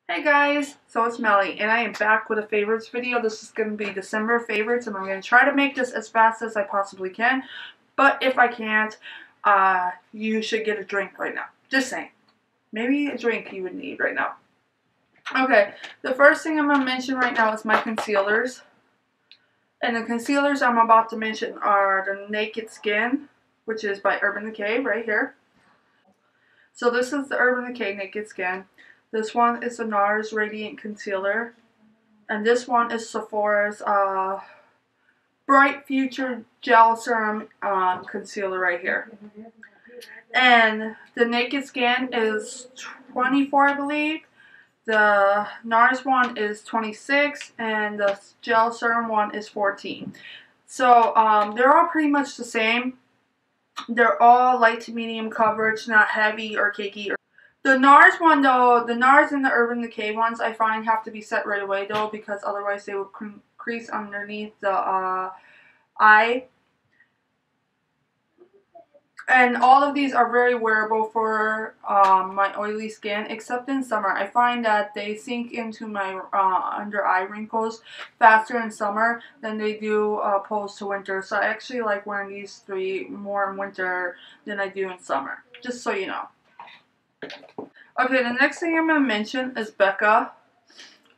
Hey guys, so it's Melly, and I am back with a favorites video. This is going to be December favorites, and I'm going to try to make this as fast as I possibly can. But if I can't, you should get a drink right now. Just saying. Maybe a drink you would need right now. Okay, the first thing I'm going to mention right now is my concealers. And the concealers I'm about to mention are the Naked Skin, which is by Urban Decay right here. So this is the Urban Decay Naked Skin. This one is the NARS Radiant Concealer. And this one is Sephora's Bright Future Gel Serum Concealer right here. And the Naked Skin is 24, I believe. The NARS one is 26, and the Gel Serum one is 14. So they're all pretty much the same. They're all light to medium coverage, not heavy or cakey. The NARS one though, the NARS and the Urban Decay ones I find have to be set right away though, because otherwise they will crease underneath the eye. And all of these are very wearable for my oily skin, except in summer. I find that they sink into my under eye wrinkles faster in summer than they do opposed to winter. So I actually like wearing these three more in winter than I do in summer, just so you know. Okay, the next thing I'm going to mention is Becca.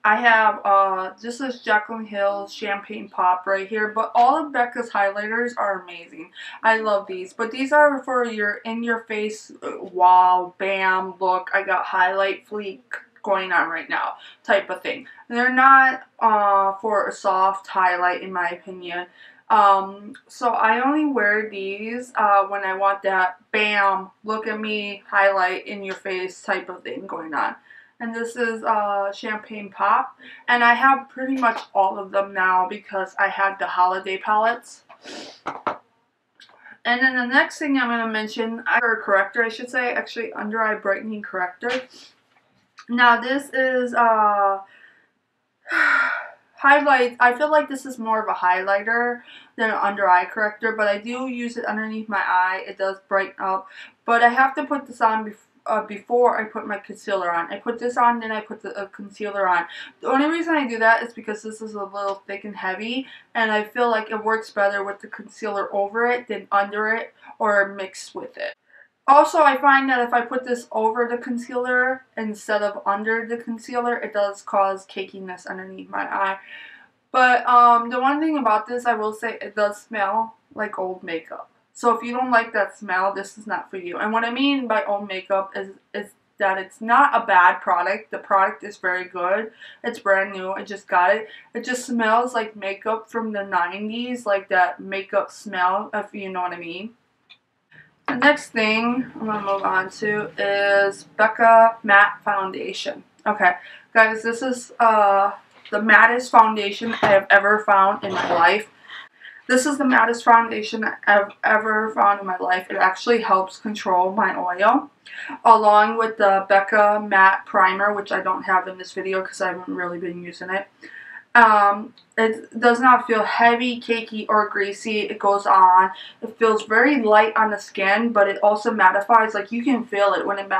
I have, this is Jaclyn Hill's Champagne Pop right here, but all of Becca's highlighters are amazing. I love these, but these are for your in-your-face, wow, bam, look, I got highlight fleek going on right now type of thing. They're not for a soft highlight in my opinion. So I only wear these when I want that bam, look at me, highlight in your face type of thing going on. And this is Champagne Pop. And I have pretty much all of them now because I had the holiday palettes. And then the next thing I'm going to mention, or corrector I should say, actually under eye brightening corrector. Now this is highlight. I feel like this is more of a highlighter than an under eye corrector, but I do use it underneath my eye. It does brighten up, but I have to put this on before I put my concealer on. I put this on, then I put the concealer on. The only reason I do that is because this is a little thick and heavy, and I feel like it works better with the concealer over it than under it or mixed with it. Also, I find that if I put this over the concealer instead of under the concealer, it does cause cakiness underneath my eye. But the one thing about this, I will say, it does smell like old makeup. So if you don't like that smell, this is not for you. And what I mean by old makeup is that it's not a bad product. The product is very good. It's brand new. I just got it. It just smells like makeup from the 90s, like that makeup smell, if you know what I mean. The next thing I'm going to move on to is Becca Matte Foundation. Okay, guys, this is the mattest foundation I have ever found in my life. This is the mattest foundation I've ever found in my life. It actually helps control my oil, along with the Becca Matte Primer, which I don't have in this video because I haven't really been using it. It does not feel heavy, cakey, or greasy. It goes on. It feels very light on the skin, but it also mattifies. Like, you can feel it when it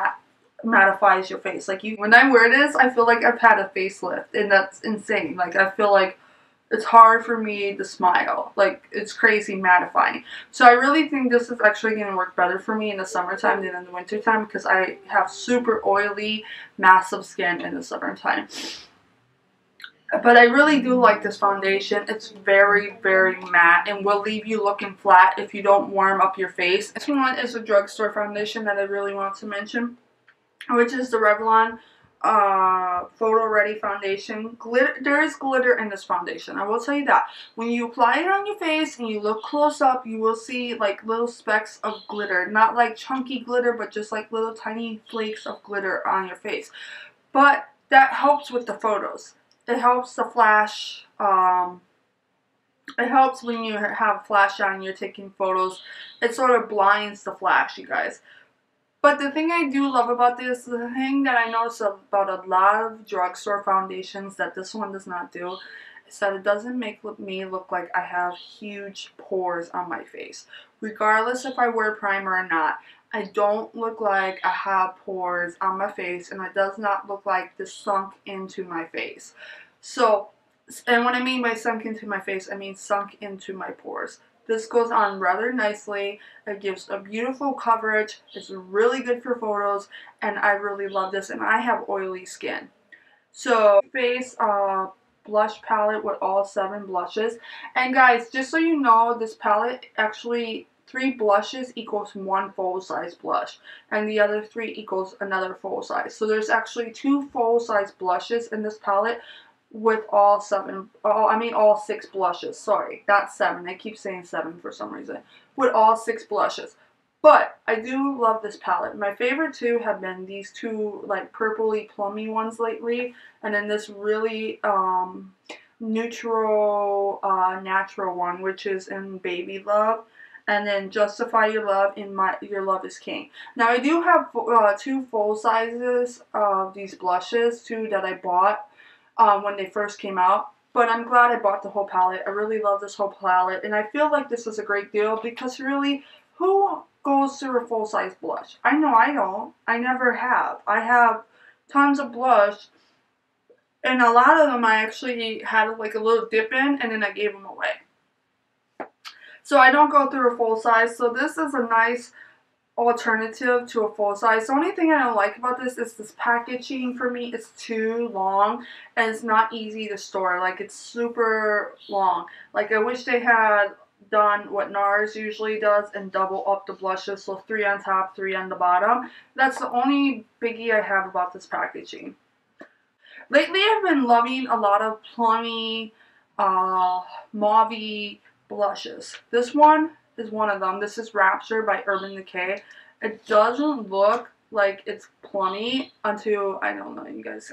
mattifies your face. Like, when I wear this, I feel like I've had a facelift, and that's insane. Like, I feel like it's hard for me to smile. Like, it's crazy mattifying. So I really think this is actually going to work better for me in the summertime than in the wintertime, because I have super oily, massive skin in the summertime. But I really do like this foundation. It's very, very matte and will leave you looking flat if you don't warm up your face. This one is a drugstore foundation that I really want to mention, which is the Revlon Photo Ready Foundation. There is glitter in this foundation. I will tell you that. When you apply it on your face and you look close up, you will see like little specks of glitter. Not like chunky glitter, but just like little tiny flakes of glitter on your face. But that helps with the photos. It helps the flash, it helps when you have flash on and you're taking photos. It sort of blinds the flash, you guys. But the thing I do love about this, the thing that I notice about a lot of drugstore foundations that this one does not do, is that it doesn't make me look like I have huge pores on my face. Regardless if I wear primer or not, I don't look like I have pores on my face, and it does not look like this sunk into my face. So, and what I mean by sunk into my face, I mean sunk into my pores. This goes on rather nicely. It gives a beautiful coverage. It's really good for photos, and I really love this, and I have oily skin. So, face blush palette with all 7 blushes. And guys, just so you know, this palette actually 3 blushes equals 1 full size blush, and the other 3 equals another full size. So there's actually 2 full size blushes in this palette with all 7, all 6 blushes. Sorry, not 7. I keep saying 7 for some reason. With all 6 blushes. But I do love this palette. My favorite 2 have been these 2 like purpley plummy ones lately, and then this really neutral natural one, which is in Baby Love, and then Justify Your Love in Your Love Is King. Now I do have 2 full sizes of these blushes, 2 that I bought when they first came out. But I'm glad I bought the whole palette. I really love this whole palette, and I feel like this is a great deal because really, who goes through a full-size blush? I know I don't. I never have. I have tons of blush, and a lot of them I actually had like a little dip in, and then I gave them away. So I don't go through a full size. So this is a nice alternative to a full size. The only thing I don't like about this is this packaging. For me, it's too long, and it's not easy to store. Like, it's super long. Like, I wish they had done what NARS usually does and double up the blushes, so 3 on top, 3 on the bottom. That's the only biggie I have about this packaging. Lately, I've been loving a lot of plummy, mauve-y blushes. This one is one of them. This is Rapture by Urban Decay. It doesn't look like it's plummy until, I don't know, you guys,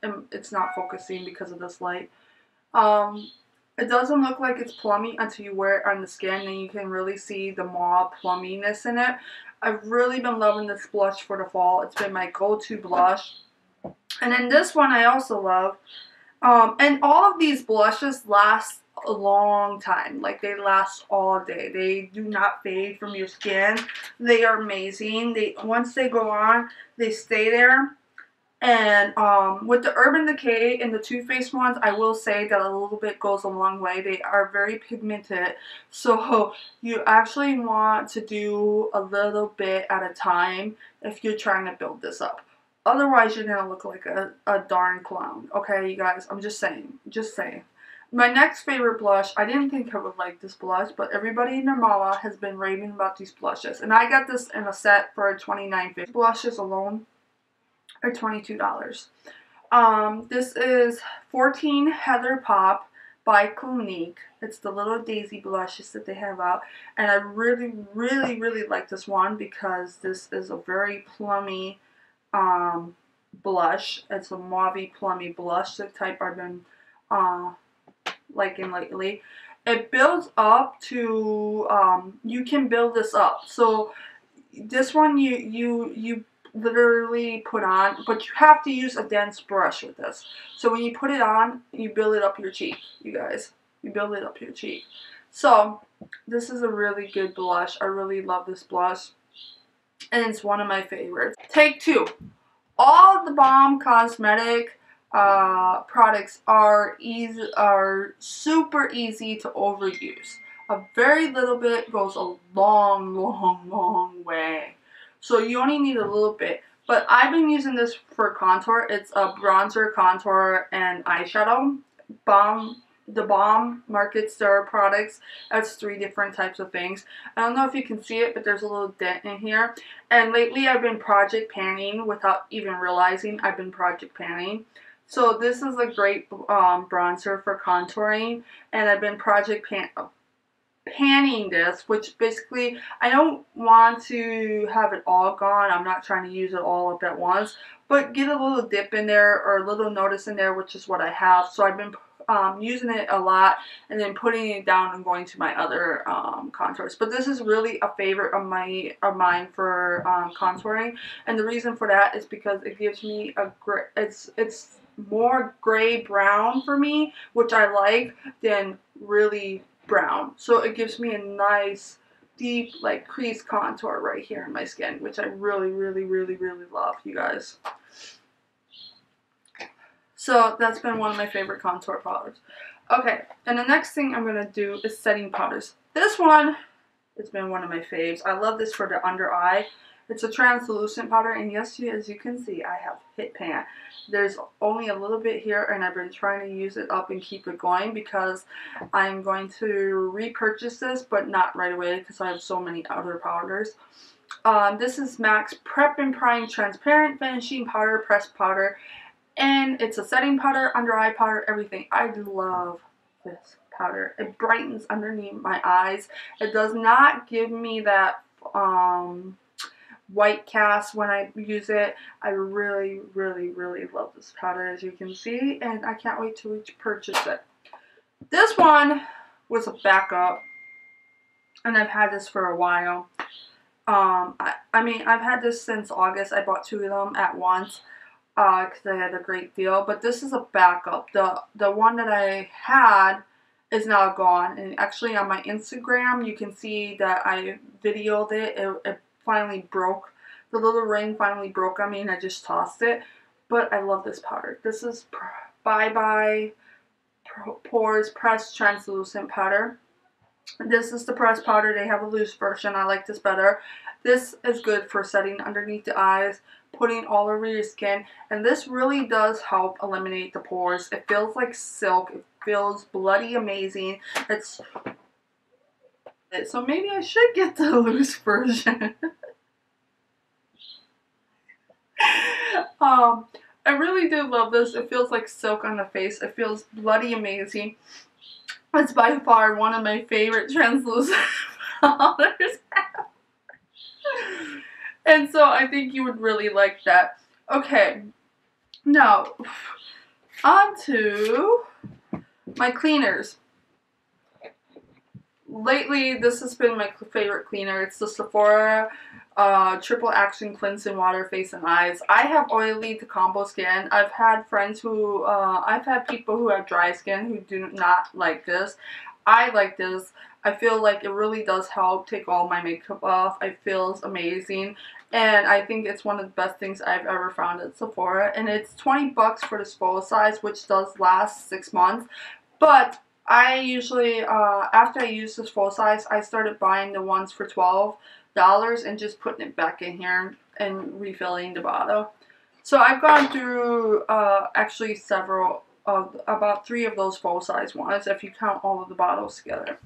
it's not focusing because of this light. It doesn't look like it's plummy until you wear it on the skin, and you can really see the mauve plumminess in it. I've really been loving this blush for the fall. It's been my go-to blush. And then this one I also love. And all of these blushes last a long time. Like, they last all day. They do not fade from your skin. They are amazing. Once they go on, they stay there. And with the Urban Decay and the Too Faced ones, I will say that a little bit goes a long way. They are very pigmented, so you actually want to do a little bit at a time if you're trying to build this up. Otherwise, you're going to look like a darn clown. Okay, you guys? I'm just saying. Just saying. My next favorite blush, I didn't think I would like this blush, but everybody and their mama has been raving about these blushes. And I got this in a set for $29.50. Blushes alone are $22. This is 14 Heather Pop by Clinique. It's the little daisy blushes that they have out. And I really, really, really like this one because this is a very plummy blush. It's a mauve plummy blush, the type I've been liking lately. It builds up to, you can build this up. So this one you literally put on, but you have to use a dense brush with this. So when you put it on, you build it up your cheek, you guys. You build it up your cheek. So this is a really good blush. I really love this blush, and it's one of my favorites. Take 2. All the Balm Cosmetic products are super easy to overuse. A very little bit goes a long, long, long way. So you only need a little bit. But I've been using this for contour. It's a bronzer, contour, and eyeshadow. The Balm markets their products as 3 different types of things. I don't know if you can see it, but there's a little dent in here. And lately I've been project panning without even realizing I've been project panning. So this is a great bronzer for contouring. And I've been project panning this, which basically, I don't want to have it all gone. I'm not trying to use it all up at once, but get a little dip in there or a little notice in there, which is what I have. So I've been using it a lot and then putting it down and going to my other contours. But this is really a favorite of mine for contouring, and the reason for that is because it gives me a it's more gray brown for me, which I like, than really brown. So it gives me a nice deep like crease contour right here in my skin, which I really, really, really, really love, you guys. So that's been one of my favorite contour powders. Okay, and the next thing I'm going to do is setting powders. This one, it's been one of my faves. I love this for the under eye. It's a translucent powder, and yes, as you can see, I have hit pan. There's only a little bit here, and I've been trying to use it up and keep it going because I'm going to repurchase this, but not right away because I have so many other powders. This is MAC's Prep and Prime Transparent Finishing Powder, Pressed Powder, and it's a setting powder, under eye powder, everything. I love this powder. It brightens underneath my eyes. It does not give me that white cast when I use it. I really, really, really love this powder, as you can see, and I can't wait to purchase it. This one was a backup, and I've had this for a while. I mean, I've had this since August. I bought 2 of them at once because I had a great deal, but this is a backup. The one that I had is now gone, and actually on my Instagram you can see that I videoed it. It finally broke. The little ring finally broke on me, and I just tossed it. But I love this powder. This is Bye Bye Pores Pressed Translucent Powder. This is the pressed powder. They have a loose version. I like this better. This is good for setting underneath the eyes, putting all over your skin, and this really does help eliminate the pores. It feels like silk. It feels bloody amazing. So maybe I should get the loose version. I really do love this. It feels like silk on the face. It feels bloody amazing. It's by far one of my favorite translucent powders ever. And so I think you would really like that. Okay, now on to my cleaners. Lately, this has been my favorite cleaner. It's the Sephora Triple Action Cleansing Water Face and Eyes. I have oily to combo skin. I've had friends who, I've had people who have dry skin who do not like this. I like this. I feel like it really does help take all my makeup off. It feels amazing. And I think it's one of the best things I've ever found at Sephora. And it's 20 bucks for this full size, which does last 6 months. But I usually, after I use this full size, I started buying the ones for $12 and just putting it back in here and refilling the bottle. So I've gone through actually several of, about 3 of those full size ones if you count all of the bottles together.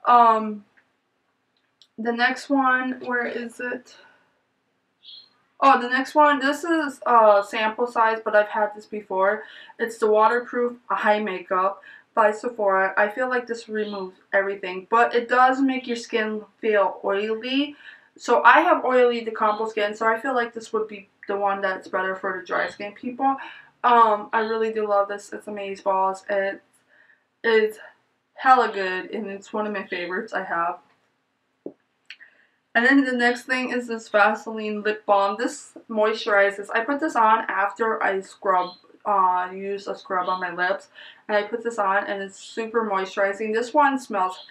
The next one, where is it? Oh, the next one, this is sample size, but I've had this before. It's the Waterproof Eye Makeup by Sephora. I feel like this removes everything, but it does make your skin feel oily. So I have oily to combo skin, so I feel like this would be the one that's better for the dry skin people. I really do love this. It's amazeballs. It's hella good, and it's one of my favorites I have. And then the next thing is this Vaseline Lip Balm. This moisturizes. I put this on after I use a scrub on my lips. And I put this on, and it's super moisturizing. This one smells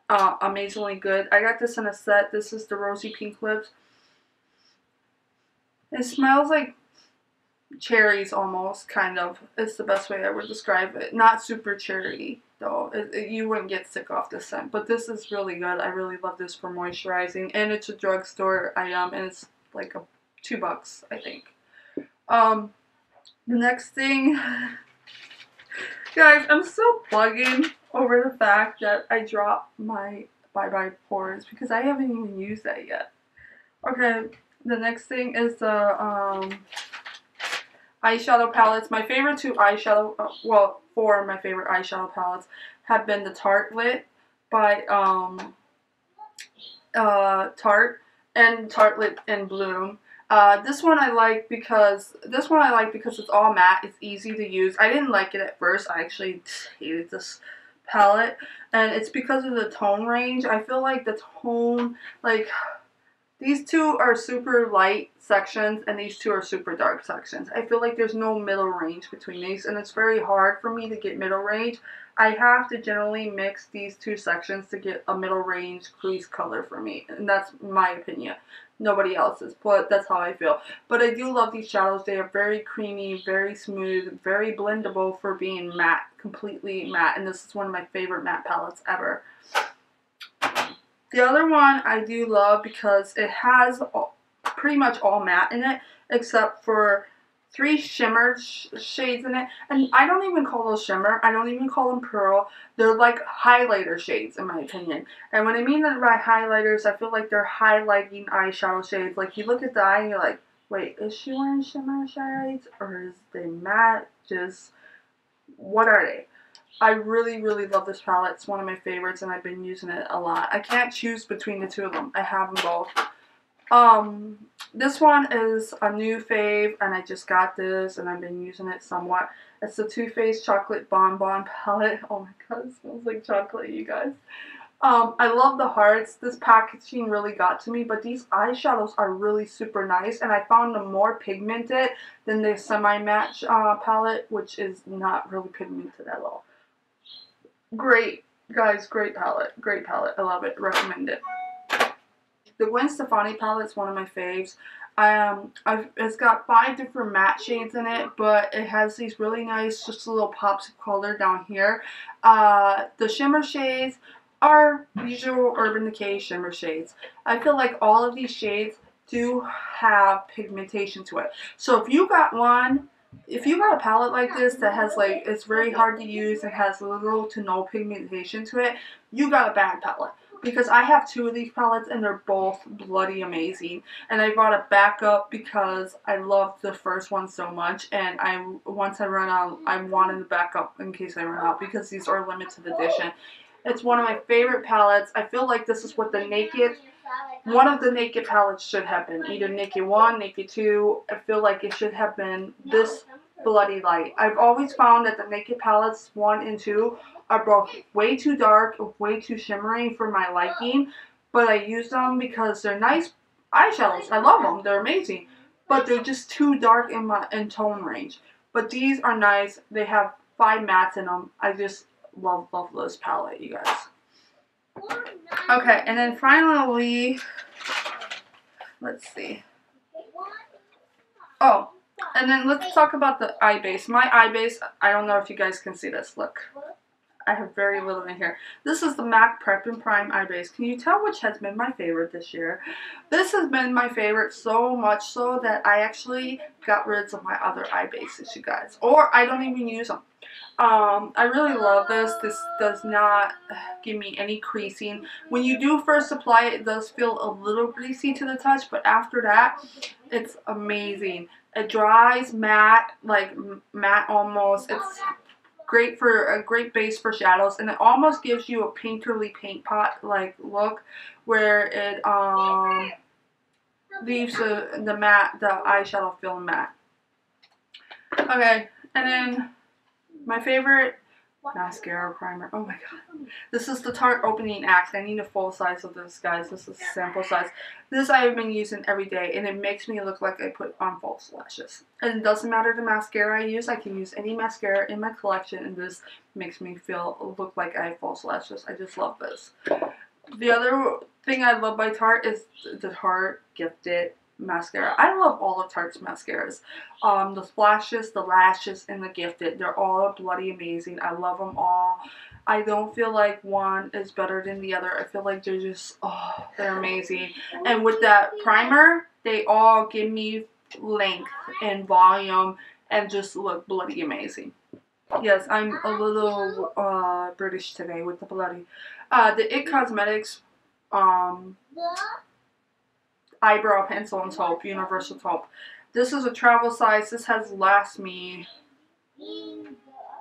amazingly good. I got this in a set. This is the Rosy Pink Lips. It smells like cherries almost, kind of. It's the best way I would describe it. Not super cherry, though. You wouldn't get sick off this scent. But this is really good. I really love this for moisturizing. And it's a drugstore item, and it's like $2, I think. The next thing... Guys, I'm still bugging over the fact that I dropped my Bye Bye Pores because I haven't even used that yet. Okay, the next thing is the eyeshadow palettes. My favorite 2 eyeshadow, well, 4 of my favorite eyeshadow palettes have been the Tarte Lit by Tarte and Tarte Lit in Bloom. This one I like because it's all matte. It's easy to use. I didn't like it at first. I actually hated this palette, and it's because of the tone range. I feel like the tone, like, These two are super light sections, and these two are super dark sections. I feel like there's no middle range between these, and it's very hard for me to get middle range. I have to generally mix these two sections to get a middle range crease color for me, and that's my opinion. Nobody else's, but that's how I feel. But I do love these shadows. They are very creamy, very smooth, very blendable for being matte, completely matte, and this is one of my favorite matte palettes ever. The other one I do love because it has pretty much all matte in it, except for 3 shimmer shades in it. And I don't even call those shimmer. I don't even call them pearl. They're like highlighter shades, in my opinion. And when I mean that by highlighters, I feel like they're highlighting eyeshadow shades. Like, you look at the eye and you're like, wait, is she wearing shimmer shades? Or is they matte? Just, what are they? I really, really love this palette. It's one of my favorites, and I've been using it a lot. I can't choose between the two of them. I have them both. This one is a new fave, and I just got this, and I've been using it somewhat. It's the Too Faced Chocolate Bonbon Palette. Oh my god, it smells like chocolate, you guys. I love the hearts. This packaging really got to me, but these eyeshadows are really super nice, and I found them more pigmented than the semi-matte palette, which is not really pigmented at all. Great, guys, great palette. Great palette. I love it. Recommend it. The Gwen Stefani palette is one of my faves. It's got 5 different matte shades in it, but it has these really nice, just little pops of color down here. The shimmer shades are usual Urban Decay shimmer shades. I feel like all of these shades do have pigmentation to it. So if you got a palette like this that has like, it's very hard to use and has little to no pigmentation to it, you got a bad palette. Because I have 2 of these palettes and they're both bloody amazing. And I bought a backup because I loved the first one so much. And once I run out, I wanted the backup in case I run out because these are limited edition. It's one of my favorite palettes. I feel like this is what one of the Naked palettes should have been. Either Naked 1, Naked 2. I feel like it should have been this bloody light. I've always found that the Naked palettes 1 and 2 are both way too dark, way too shimmery for my liking. But I use them because they're nice eyeshadows. I love them. They're amazing. But they're just too dark in tone range. But these are nice. They have 5 mattes in them. I just love this palette, you guys. Okay, and then finally, let's see. Oh, and then let's talk about the eye base. My eye base, I don't know if you guys can see this. Look, I have very little in here. This is the MAC Prep and Prime eye base. Can you tell which has been my favorite this year? This has been my favorite so much so that I actually got rid of my other eye bases, you guys. Or I don't even use them. I really love this. This does not give me any creasing. When you do first apply it, it does feel a little greasy to the touch, but after that, it's amazing. It dries matte, like matte almost. It's great for a great base for shadows, and it almost gives you a painterly paint pot like look, where it leaves the eyeshadow feeling matte. Okay, and then my favorite mascara primer. Oh my god. This is the Tarte Opening Act. I need a full size of this, guys. This is sample size. This I have been using every day, and it makes me look like I put on false lashes. And it doesn't matter the mascara I use. I can use any mascara in my collection, and this makes me look like I have false lashes. I just love this. The other thing I love by Tarte is the Tarte Gifted mascara. I love all of Tarte's mascaras. The splashes, the lashes, and the Gifted. They're all bloody amazing. I love them all. I don't feel like one is better than the other. I feel like they're just, oh, they're amazing. And with that primer, they all give me length and volume and just look bloody amazing. Yes, I'm a little British today with the bloody. The IT Cosmetics eyebrow pencil and taupe, universal taupe. This is a travel size. This has lasted me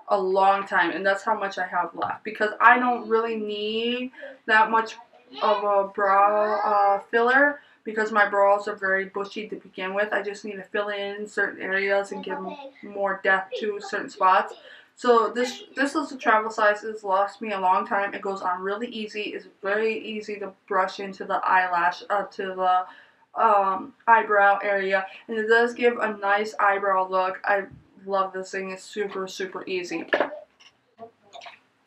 a long time, and that's how much I have left because I don't really need that much of a brow filler because my brows are very bushy to begin with. I just need to fill in certain areas and give more depth to certain spots. So this is a travel size. It's lasted me a long time. It goes on really easy. It's very easy to brush into the eyelash, to the eyebrow area, and it does give a nice eyebrow look. I love this thing. It's super, super easy.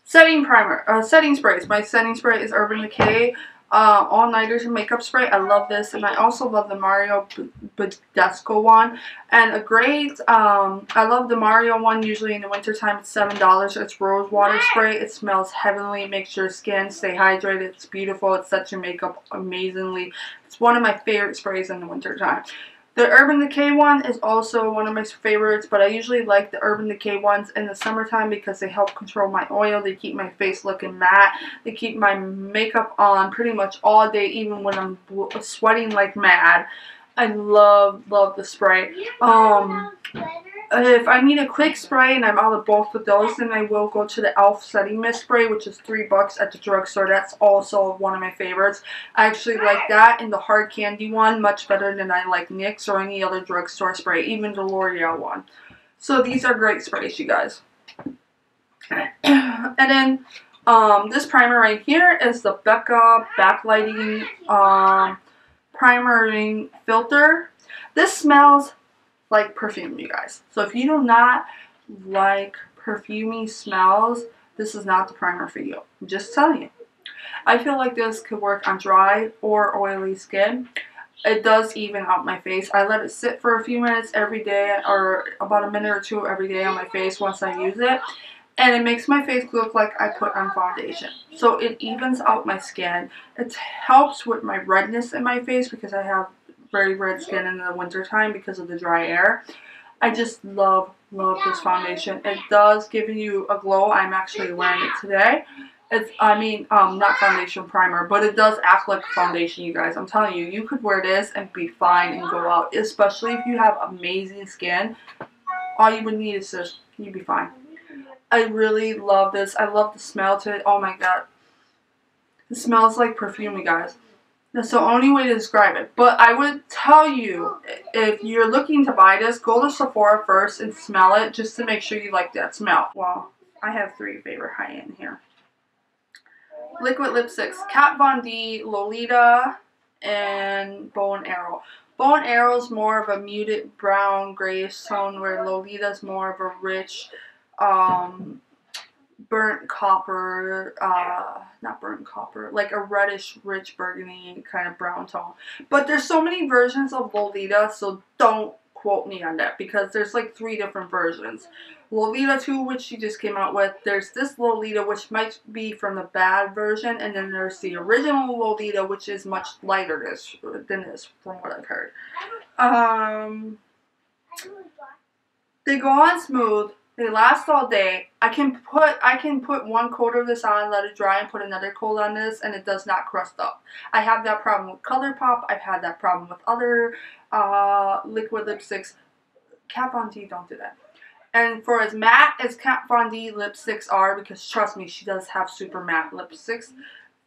Setting sprays. My setting spray is Urban Decay All Nighters Makeup Spray. I love this, and I also love the Mario Badescu one. And a great, I love the Mario one. Usually in the wintertime, it's $7. It's rose water spray. It smells heavenly. Makes your skin stay hydrated. It's beautiful. It sets your makeup amazingly. It's one of my favorite sprays in the wintertime. The Urban Decay one is also one of my favorites, but I usually like the Urban Decay ones in the summertime because they help control my oil. They keep my face looking matte. They keep my makeup on pretty much all day, even when I'm sweating like mad. I love the spray. If I need a quick spray and I'm out of both of those, then I will go to the e.l.f. Setting Mist Spray, which is $3 at the drugstore. That's also one of my favorites. I actually like that and the hard candy one much better than I like NYX or any other drugstore spray, even the L'Oreal one. So these are great sprays, you guys. And then this primer right here is the Becca Backlighting Primering Filter. This smells like perfume, you guys. So if you do not like perfumey smells, this is not the primer for you. I'm just telling you. I feel like this could work on dry or oily skin. It does even out my face. I let it sit for a few minutes every day, or about a minute or two every day on my face once I use it. And it makes my face look like I put on foundation. So it evens out my skin. It helps with my redness in my face because I have very red skin in the winter time because of the dry air. I just love this foundation. It does give you a glow. I'm actually wearing it today. It's, not foundation primer, but it does act like foundation, you guys. I'm telling you, you could wear this and be fine and go out, especially if you have amazing skin. All you would need is this. You'd be fine. I really love this. I love the smell to it. Oh my god. It smells like perfume, you guys. That's the only way to describe it. But I would tell you, if you're looking to buy this, go to Sephora first and smell it just to make sure you like that smell. Well, I have 3 favorite high-end here. Liquid lipsticks. Kat Von D, Lolita, and Bow and Arrow. Bow and Arrow is more of a muted brown grayish tone, where Lolita is more of a rich, burnt copper, not burnt copper, like a reddish, rich burgundy kind of brown tone. But there's so many versions of Lolita, so don't quote me on that because there's like 3 different versions. Lolita 2, which she just came out with. There's this Lolita, which might be from the bad version, and then there's the original Lolita, which is much lighter than this, from what I've heard. They go on smooth. They last all day. I can put 1 coat of this on, let it dry, and put another coat on this, and it does not crust up. I have that problem with ColourPop. I've had that problem with other liquid lipsticks. Kat Von D don't do that. And for as matte as Kat Von D lipsticks are, because trust me, she does have super matte lipsticks,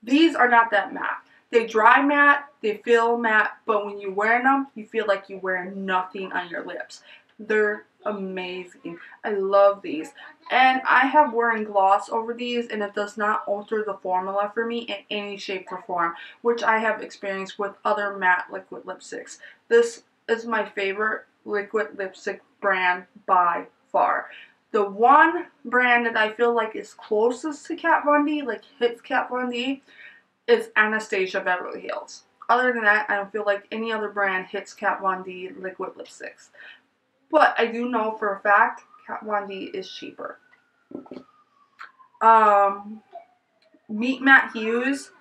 these are not that matte. They dry matte, they feel matte, but when you're wearing them, you feel like you're wearing nothing on your lips. They're amazing. I love these. And I have wearing gloss over these, and it does not alter the formula for me in any shape or form, which I have experienced with other matte liquid lipsticks. This is my favorite liquid lipstick brand by far. The one brand that I feel like is closest to Kat Von D, like hits Kat Von D, is Anastasia Beverly Hills. Other than that, I don't feel like any other brand hits Kat Von D liquid lipsticks. But I do know for a fact Kat Von D is cheaper. Meet Matte Hues,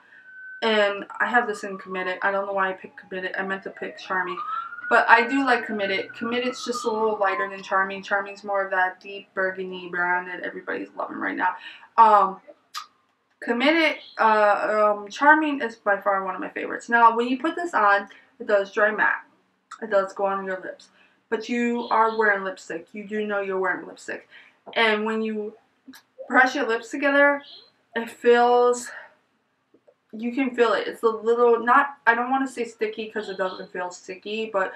and I have this in Committed. I don't know why I picked Committed. I meant to pick Charming. But I do like Committed. Committed's just a little lighter than Charming. Charming's more of that deep burgundy brown that everybody's loving right now. Committed, Charming is by far one of my favorites. Now, when you put this on, it does dry matte. It does go on your lips. But you are wearing lipstick. You do know you're wearing lipstick. And when you press your lips together, it feels, you can feel it. It's a little, I don't want to say sticky because it doesn't feel sticky, but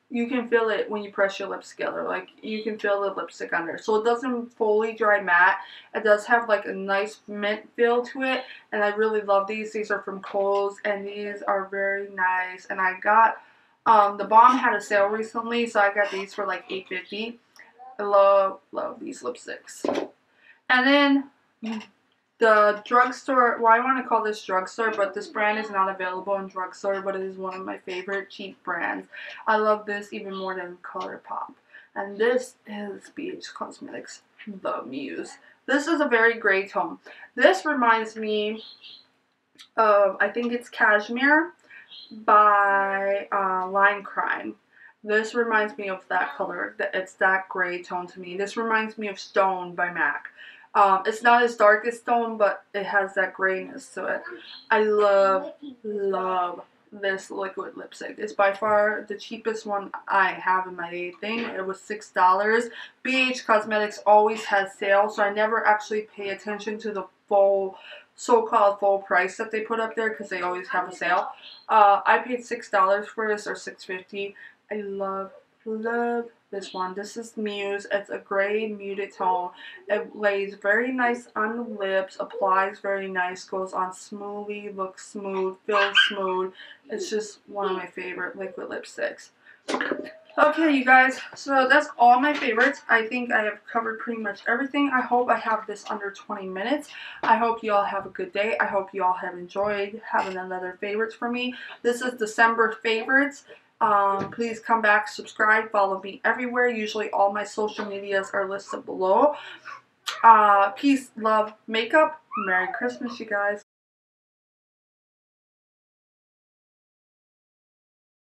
you can feel it when you press your lips together. Like, you can feel the lipstick on there. So it doesn't fully dry matte. It does have like a nice mint feel to it. And I really love these. These are from Kohl's, and these are very nice. And I got The Balm had a sale recently, so I got these for like $8.50. I love these lipsticks. And then the drugstore, well, I want to call this drugstore, but this brand is not available in drugstore, but it is one of my favorite cheap brands. I love this even more than ColourPop. And this is BH Cosmetics, the Muse. This is a very gray tone. This reminds me of, I think it's Cashmere by Line Crime. This reminds me of that color. It's that gray tone to me. This reminds me of Stone by MAC. It's not as dark as Stone, but it has that grayness to it. I love this liquid lipstick. It's by far the cheapest one I have in my thing. It was $6. BH Cosmetics always has sales, so I never actually pay attention to the full, so-called full price that they put up there because they always have a sale. I paid $6 for this, or $6.50. I love this one. This is Muse. It's a gray muted tone. It lays very nice on the lips, applies very nice, goes on smoothly, looks smooth, feels smooth. It's just one of my favorite liquid lipsticks. Okay, you guys, so that's all my favorites. I think I have covered pretty much everything. I hope I have this under 20 minutes. I hope you all have a good day. I hope you all have enjoyed having another favorites for me. This is December favorites. Please come back, subscribe, follow me everywhere. Usually all my social medias are listed below. Peace, love, makeup. Merry Christmas, you guys.